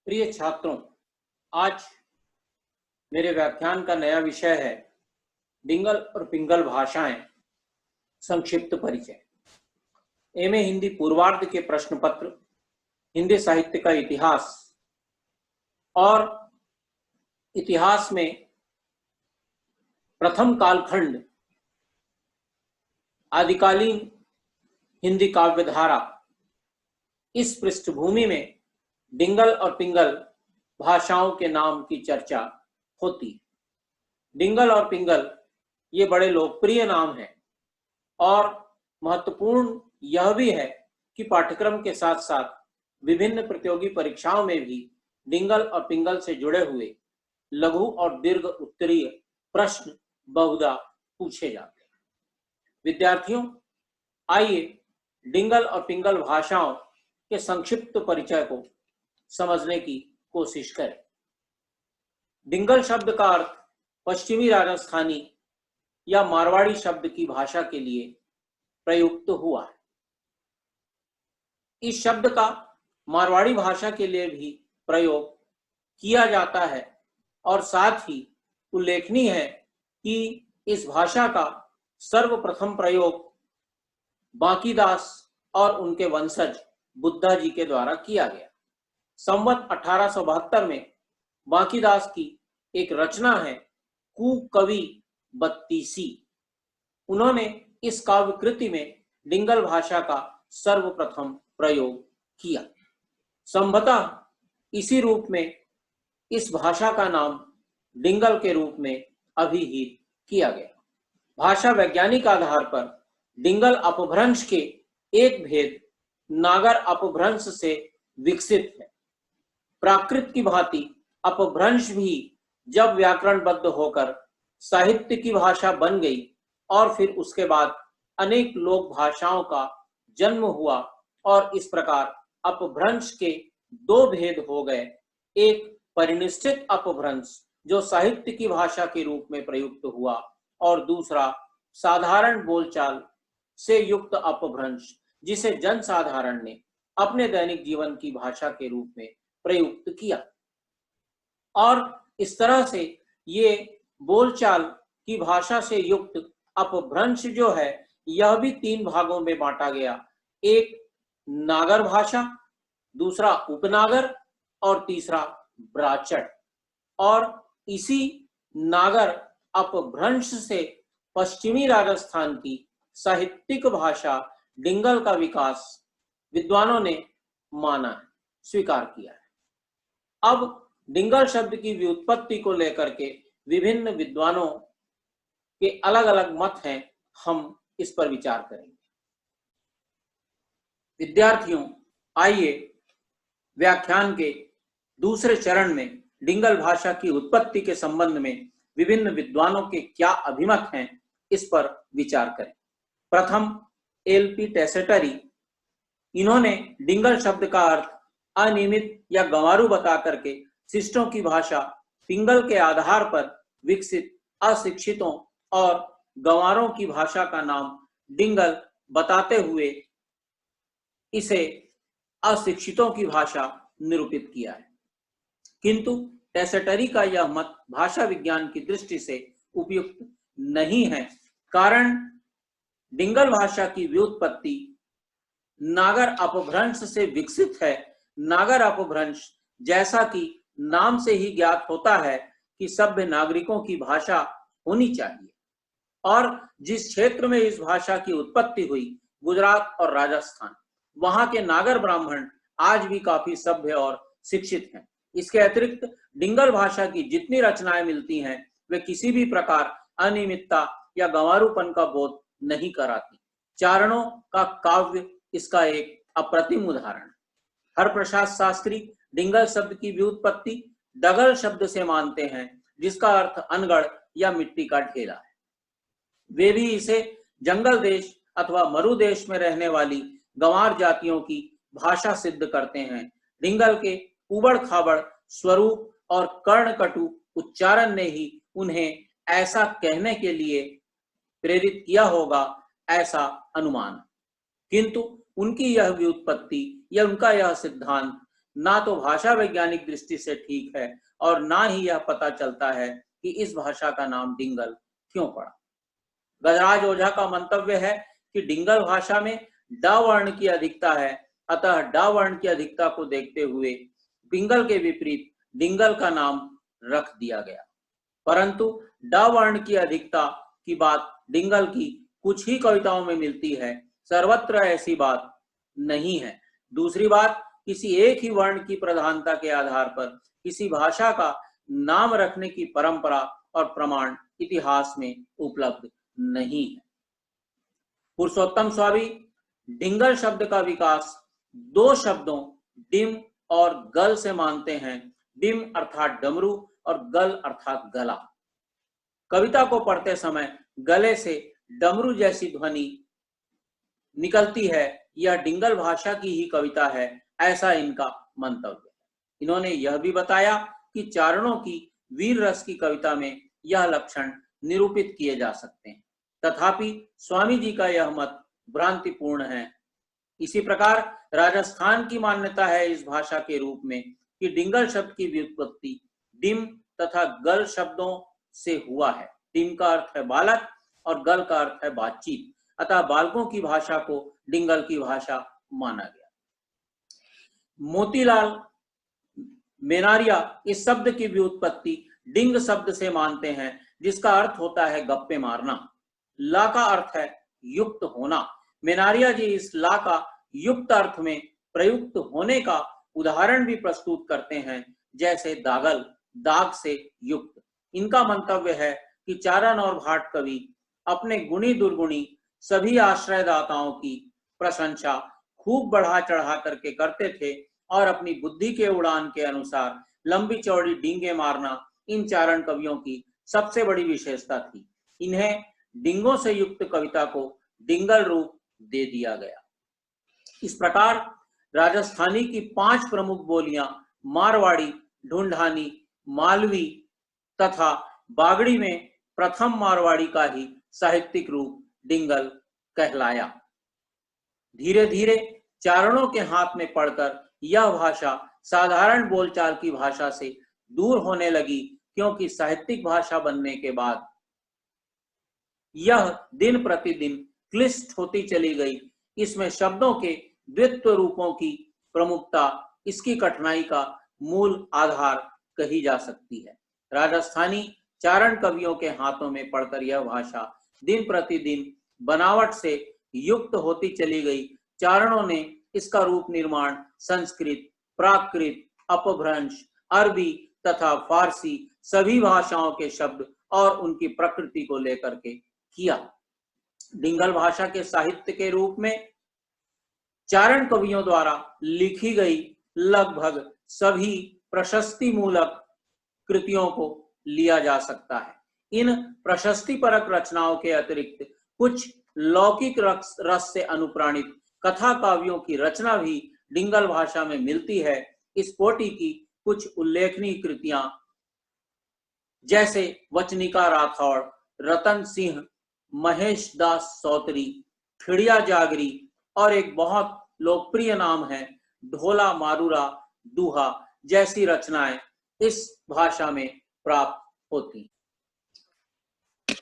प्रिय छात्रों, आज मेरे व्याख्यान का नया विषय है डिंगल और पिंगल भाषाएं, संक्षिप्त परिचय। एमए हिंदी पूर्वार्ध के प्रश्न पत्र, हिंदी साहित्य का इतिहास और इतिहास में प्रथम कालखंड, आदिकालीन हिंदी काव्य धारा, इस पृष्ठभूमि में डिंगल और पिंगल भाषाओं के नाम की चर्चा होती। डिंगल और पिंगल ये बड़े लोकप्रिय नाम हैं और महत्वपूर्ण यह भी है कि पाठ्यक्रम के साथ साथ विभिन्न प्रतियोगी परीक्षाओं में भी डिंगल और पिंगल से जुड़े हुए लघु और दीर्घ उत्तरीय प्रश्न बहुधा पूछे जाते हैं। विद्यार्थियों, आइए डिंगल और पिंगल भाषाओं के संक्षिप्त परिचय को समझने की कोशिश करें। डिंगल शब्द का अर्थ पश्चिमी राजस्थानी या मारवाड़ी शब्द की भाषा के लिए प्रयुक्त हुआ है। इस शब्द का मारवाड़ी भाषा के लिए भी प्रयोग किया जाता है और साथ ही उल्लेखनीय है कि इस भाषा का सर्वप्रथम प्रयोग बांकीदास और उनके वंशज बुद्धा जी के द्वारा किया गया। संवत 1872 में बांकीदास की एक रचना है कुकवि बत्तीसी। उन्होंने इस काव्य कृति में डिंगल भाषा का सर्वप्रथम प्रयोग किया। संभवतः इसी रूप में इस भाषा का नाम डिंगल के रूप में अभिहित किया गया। भाषा वैज्ञानिक आधार पर डिंगल अपभ्रंश के एक भेद नागर अपभ्रंश से विकसित है। प्राकृत की भांति अपभ्रंश भी जब व्याकरणबद्ध होकर साहित्य की भाषा बन गई और फिर उसके बाद अनेक लोक भाषाओं का जन्म हुआ और इस प्रकार अपभ्रंश के दो भेद हो गए। एक परिनिष्ठित अपभ्रंश जो साहित्य की भाषा के रूप में प्रयुक्त हुआ और दूसरा साधारण बोलचाल से युक्त अपभ्रंश जिसे जनसाधारण ने अपने दैनिक जीवन की भाषा के रूप में प्रयुक्त किया। और इस तरह से ये बोलचाल की भाषा से युक्त अपभ्रंश जो है यह भी तीन भागों में बांटा गया। एक नागर भाषा, दूसरा उपनागर और तीसरा ब्राचट। और इसी नागर अपभ्रंश से पश्चिमी राजस्थान की साहित्यिक भाषा डिंगल का विकास विद्वानों ने माना है, स्वीकार किया है। अब डिंगल शब्द की व्युत्पत्ति को लेकर के विभिन्न विद्वानों के अलग अलग मत हैं, हम इस पर विचार करेंगे। विद्यार्थियों, आइए व्याख्यान के दूसरे चरण में डिंगल भाषा की उत्पत्ति के संबंध में विभिन्न विद्वानों के क्या अभिमत हैं, इस पर विचार करें। प्रथम एलपी टेसेटरी, इन्होंने डिंगल शब्द का अर्थ अनियमित या गंवारू बता करके शिष्टों की भाषा पिंगल के आधार पर विकसित अशिक्षितों और गंवारों की भाषा का नाम डिंगल बताते हुए इसे अशिक्षितों की भाषा निरूपित किया है। किंतु टेसेटरी का यह मत भाषा विज्ञान की दृष्टि से उपयुक्त नहीं है, कारण डिंगल भाषा की व्युत्पत्ति नागर अपभ्रंश से विकसित है। नागर अपभ्रंश जैसा कि नाम से ही ज्ञात होता है कि सभ्य नागरिकों की भाषा होनी चाहिए, और जिस क्षेत्र में इस भाषा की उत्पत्ति हुई, गुजरात और राजस्थान, वहां के नागर ब्राह्मण आज भी काफी सभ्य और शिक्षित हैं। इसके अतिरिक्त डिंगल भाषा की जितनी रचनाएं मिलती हैं वे किसी भी प्रकार अनियमितता या गंवारूपन का बोध नहीं कराती। चारणों का काव्य इसका एक अप्रतिम उदाहरण है। हरप्रसाद शास्त्री डिंगल शब्द की व्युत्पत्ति डगल शब्द से मानते हैं, जिसका अर्थ अनगढ़ या मिट्टी का ढेला है। वे भी इसे जंगल देश अथवा मरु देश में रहने वाली गंवार जातियों की भाषा सिद्ध करते हैं। डिंगल के उबड़ खाबड़ स्वरूप और कर्णकटु उच्चारण ने ही उन्हें ऐसा कहने के लिए प्रेरित किया होगा, ऐसा अनुमान। किंतु उनकी यह व्युत्पत्ति या उनका यह सिद्धांत ना तो भाषा वैज्ञानिक दृष्टि से ठीक है और ना ही यह पता चलता है कि इस भाषा का नाम डिंगल क्यों पड़ा। गजराज ओझा का मंतव्य है कि डिंगल भाषा में ड वर्ण की अधिकता है, अतः ड वर्ण की अधिकता को देखते हुए पिंगल के विपरीत डिंगल का नाम रख दिया गया। परंतु ड वर्ण की अधिकता की बात डिंगल की कुछ ही कविताओं में मिलती है, सर्वत्र ऐसी बात नहीं है। दूसरी बात, किसी एक ही वर्ण की प्रधानता के आधार पर किसी भाषा का नाम रखने की परंपरा और प्रमाण इतिहास में उपलब्ध नहीं है। पुरुषोत्तम स्वामी डिंगल शब्द का विकास दो शब्दों डिम और गल से मानते हैं। डिम अर्थात डमरू और गल अर्थात गला। कविता को पढ़ते समय गले से डमरू जैसी ध्वनि निकलती है, यह डिंगल भाषा की ही कविता है, ऐसा इनका मंतव्य है। इन्होंने यह भी बताया कि चारणों की वीर रस की कविता में यह लक्षण निरूपित किए जा सकते हैं, तथापि स्वामी जी का यह मत भ्रांतिपूर्ण है। इसी प्रकार राजस्थान की मान्यता है इस भाषा के रूप में कि डिंगल शब्द की व्युत्पत्ति डिम तथा गल शब्दों से हुआ है। डिम का अर्थ है बालक और गल का अर्थ है बातचीत, अतः बालकों की भाषा को डिंगल की भाषा माना गया। मोतीलाल मेनारिया इस शब्द की व्युत्पत्ति डिंग शब्द से मानते हैं, जिसका अर्थ होता है गप्पे मारना। ला का अर्थ है युक्त होना। मेनारिया जी इस ला का युक्त अर्थ में प्रयुक्त होने का उदाहरण भी प्रस्तुत करते हैं, जैसे दागल, दाग से युक्त। इनका मंतव्य है कि चारण और भाट कवि अपने गुणी दुर्गुणी सभी आश्रयदाताओं की प्रशंसा खूब बढ़ा चढ़ा करके करते थे और अपनी बुद्धि के उड़ान के अनुसार लंबी चौड़ी डींगे मारना इन चारण कवियों की सबसे बड़ी विशेषता थी। इन्हें डिंगों से युक्त कविता को डिंगल रूप दे दिया गया। इस प्रकार राजस्थानी की 5 प्रमुख बोलियां मारवाड़ी, ढूंढानी, मालवी तथा बागड़ी में प्रथम मारवाड़ी का ही साहित्यिक रूप डिंगल कहलाया। धीरे धीरे चारणों के हाथ में पड़कर यह भाषा साधारण बोलचाल की भाषा से दूर होने लगी, क्योंकि साहित्यिक भाषा बनने के बाद यह दिन प्रतिदिन क्लिष्ट होती चली गई। इसमें शब्दों के द्वित्व रूपों की प्रमुखता इसकी कठिनाई का मूल आधार कही जा सकती है। राजस्थानी चारण कवियों के हाथों में पड़कर यह भाषा दिन प्रतिदिन बनावट से युक्त होती चली गई। चारणों ने इसका रूप निर्माण संस्कृत, प्राकृत, अपभ्रंश, अरबी तथा फारसी सभी भाषाओं के शब्द और उनकी प्रकृति को लेकर के किया। डिंगल भाषा के साहित्य के रूप में चारण कवियों द्वारा लिखी गई लगभग सभी प्रशस्ति मूलक कृतियों को लिया जा सकता है। इन प्रशस्ति परक रचनाओं के अतिरिक्त कुछ लौकिक रस से अनुप्राणित कथा काव्यों की रचना भी डिंगल भाषा में मिलती है। इस कोटि की कुछ उल्लेखनीय कृतियां जैसे वचनिका राठौड़, रतन सिंह, महेश दास सौतरी, खिड़िया जागरी और एक बहुत लोकप्रिय नाम है ढोला मारूरा दूहा जैसी रचनाएं इस भाषा में प्राप्त होती।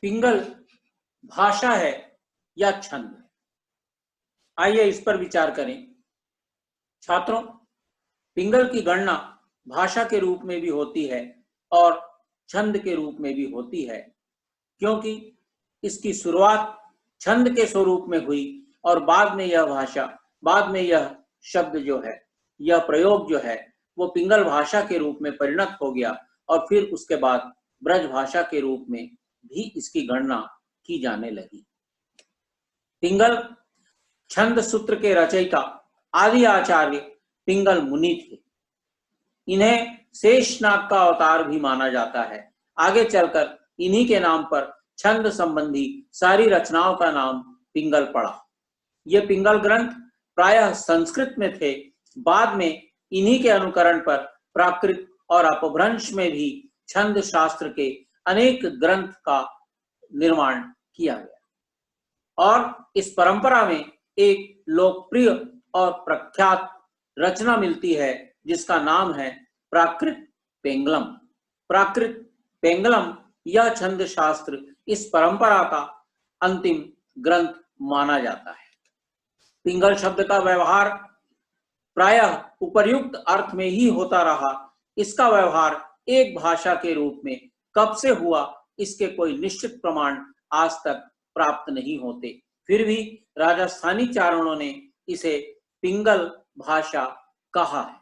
पिंगल भाषा है या छंद है? आइए इस पर विचार करें। छात्रों, पिंगल की गणना भाषा के रूप में भी होती है और छंद के रूप में भी होती है, क्योंकि इसकी शुरुआत छंद के स्वरूप में हुई और बाद में यह शब्द जो है, यह प्रयोग जो है वो पिंगल भाषा के रूप में परिणत हो गया और फिर उसके बाद ब्रज भाषा के रूप में भी इसकी गणना की जाने लगी। पिंगल छंद सूत्र के रचयिता आदि आचार्य पिंगल मुनि थे। इन्हें शेषनाग का अवतार भी माना जाता है। आगे चलकर इन्हीं के नाम पर छंद संबंधी सारी रचनाओं का नाम पिंगल पड़ा। ये पिंगल ग्रंथ प्रायः संस्कृत में थे। बाद में इन्हीं के अनुकरण पर प्राकृत और अपभ्रंश में भी छंद शास्त्र के अनेक ग्रंथ का निर्माण किया गया और इस परंपरा में एक लोकप्रिय और प्रख्यात रचना मिलती है जिसका नाम है प्राकृत पेंगलम। प्राकृत पेंगलम यह छंद शास्त्र इस परंपरा का अंतिम ग्रंथ माना जाता है। पिंगल शब्द का व्यवहार प्रायः उपर्युक्त अर्थ में ही होता रहा। इसका व्यवहार एक भाषा के रूप में कब से हुआ, इसके कोई निश्चित प्रमाण आज तक प्राप्त नहीं होते। फिर भी राजस्थानी चारणों ने इसे पिंगल भाषा कहा है।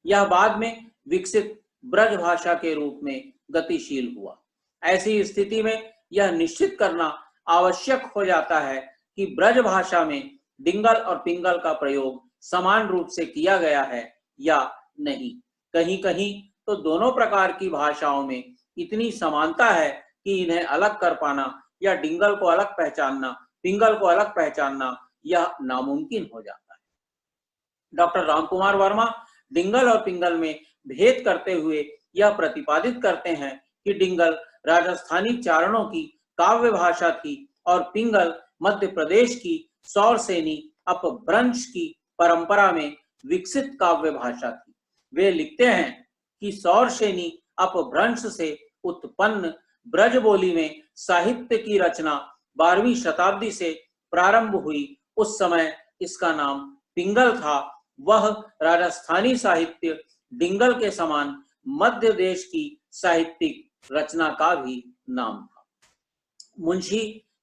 यह बाद में विकसित ब्रज भाषा के रूप में गतिशील हुआ। ऐसी स्थिति में यह निश्चित करना आवश्यक हो जाता है कि ब्रज भाषा में डिंगल और पिंगल का प्रयोग समान रूप से किया गया है या नहीं। कहीं कहीं तो दोनों प्रकार की भाषाओं में इतनी समानता है कि इन्हें अलग कर पाना या डिंगल को अलग पहचानना, पिंगल को अलग पहचानना यह नामुमकिन हो जाता है। डॉक्टर रामकुमार वर्मा डिंगल और पिंगल में भेद करते हुए यह प्रतिपादित करते हैं कि डिंगल राजस्थानी चारणों की काव्य भाषा थी और पिंगल मध्य प्रदेश की सौरसेनी अपभ्रंश की परंपरा में विकसित काव्य भाषा थी। वे लिखते हैं कि सौरसेनी अपभ्रंश से उत्पन्न ब्रज बोली में साहित्य की रचना 12वीं शताब्दी से प्रारंभ हुई। उस समय इसका नाम पिंगल था। वह राजस्थानी साहित्य डिंगल के समान मध्य देश की साहित्यिक रचना का भी नाम था। मुंशी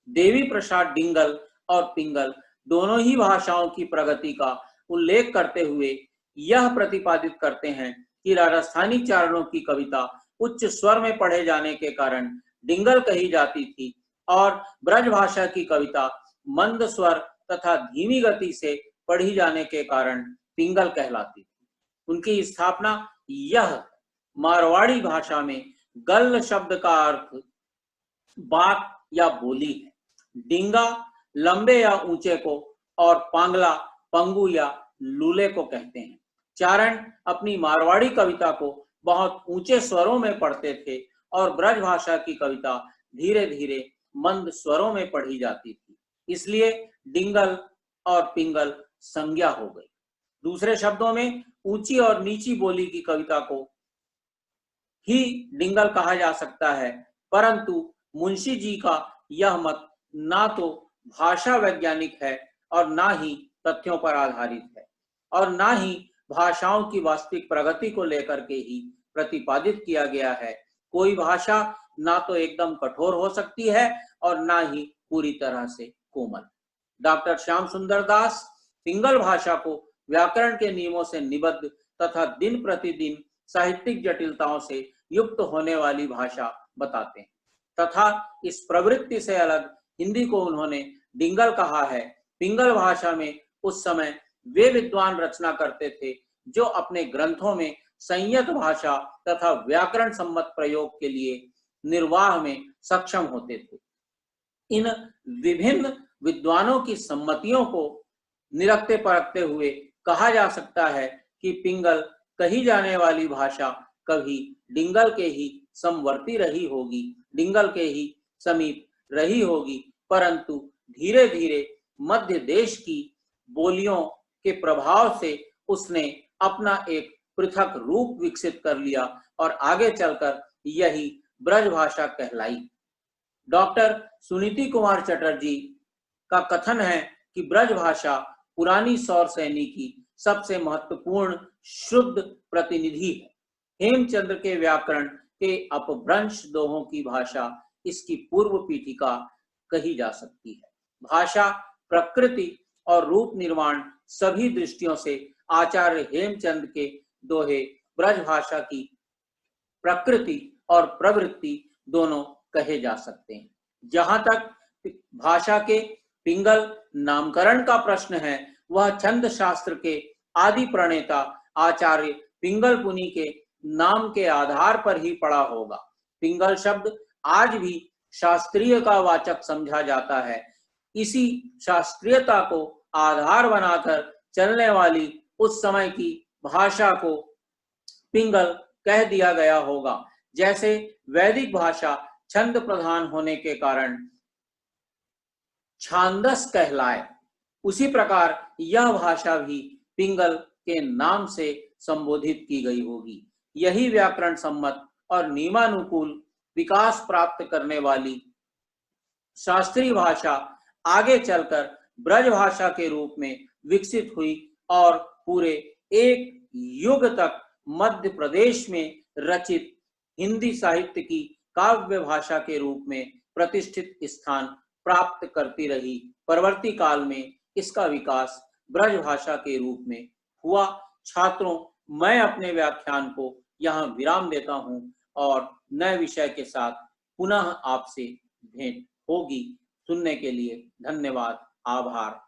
देवी प्रसाद डिंगल और पिंगल दोनों ही भाषाओं की प्रगति का उल्लेख करते हुए यह प्रतिपादित करते हैं कि राजस्थानी चारणों की कविता उच्च स्वर में पढ़े जाने के कारण डिंगल कही जाती थी और ब्रज भाषा की कविता मंद स्वर तथा धीमी गति से पढ़ी जाने के कारण पिंगल कहलाती थी। उनकी स्थापना यह मारवाड़ी भाषा में गल्ल शब्द का अर्थ बात या बोली है। डिंगा लंबे या ऊंचे को और पांगला पंगु या लूले को कहते हैं। चारण अपनी मारवाड़ी कविता को बहुत ऊंचे स्वरों में पढ़ते थे और ब्रज भाषा की कविता धीरे धीरे मंद स्वरों में पढ़ी जाती थी, इसलिए डिंगल और पिंगल संज्ञा हो गई। दूसरे शब्दों में ऊंची और नीची बोली की कविता को ही डिंगल कहा जा सकता है, परंतु मुंशी जी का यह मत ना तो भाषा वैज्ञानिक है और ना ही तथ्यों पर आधारित है और ना ही भाषाओं की वास्तविक प्रगति को लेकर के ही प्रतिपादित किया गया है। कोई भाषा ना तो एकदम कठोर हो सकती है और ना ही पूरी तरह से कोमल। डॉक्टर श्याम सुंदर दास पिंगल भाषा को व्याकरण के नियमों से निबद्ध तथा दिन प्रतिदिन साहित्यिक जटिलताओं से युक्त होने वाली भाषा बताते हैं तथा इस प्रवृत्ति से अलग हिंदी को उन्होंने डिंगल कहा है। पिंगल भाषा में उस समय वे विद्वान रचना करते थे जो अपने ग्रंथों में संयत भाषा तथा व्याकरण सम्मत प्रयोग के लिए निर्वाह में सक्षम होते थे। इन विभिन्न विद्वानों की सम्मतियों को निरखते परखते हुए कहा जा सकता है कि पिंगल कही जाने वाली भाषा कभी डिंगल के ही समवर्ती रही होगी, डिंगल के ही समीप रही होगी, परंतु धीरे धीरे मध्य देश की बोलियों के प्रभाव से उसने अपना एक पृथक रूप विकसित कर लिया और आगे चलकर यही ब्रज भाषा कहलाई। डॉक्टर सुनीति कुमार चटर्जी का कथन है कि ब्रज भाषा पुरानी सौरसेनी की सबसे महत्वपूर्ण शुद्ध प्रतिनिधि है। हेमचंद्र के व्याकरण के अपभ्रंश दोहों की भाषा इसकी पूर्व पीठिका कही जा सकती है। भाषा, प्रकृति और रूप निर्माण सभी दृष्टियों से आचार्य हेमचंद के दोहे ब्रज भाषा की प्रकृति और प्रवृत्ति दोनों कहे जा सकते हैं। जहां तक भाषा के पिंगल नामकरण का प्रश्न है, वह छंद शास्त्र के आदि प्रणेता आचार्य पिंगल पुनी के नाम के आधार पर ही पड़ा होगा। पिंगल शब्द आज भी शास्त्रीय का वाचक समझा जाता है। इसी शास्त्रीयता को आधार बनाकर चलने वाली उस समय की भाषा को पिंगल कह दिया गया होगा। जैसे वैदिक भाषा छंद प्रधान होने के कारण छांदस कहलाए, उसी प्रकार यह भाषा भी पिंगल के नाम से संबोधित की गई होगी। यही व्याकरण सम्मत और नियमानुकूल विकास प्राप्त करने वाली शास्त्रीय भाषा आगे चलकर ब्रज भाषा के रूप में विकसित हुई और पूरे एक युग तक मध्य प्रदेश में रचित हिंदी साहित्य की काव्य भाषा के रूप में प्रतिष्ठित स्थान प्राप्त करती रही। परवर्ती काल में इसका विकास ब्रज भाषा के रूप में हुआ। छात्रों, मैं अपने व्याख्यान को यहाँ विराम देता हूँ और नए विषय के साथ पुनः आपसे भेंट होगी। सुनने के लिए धन्यवाद, आभार।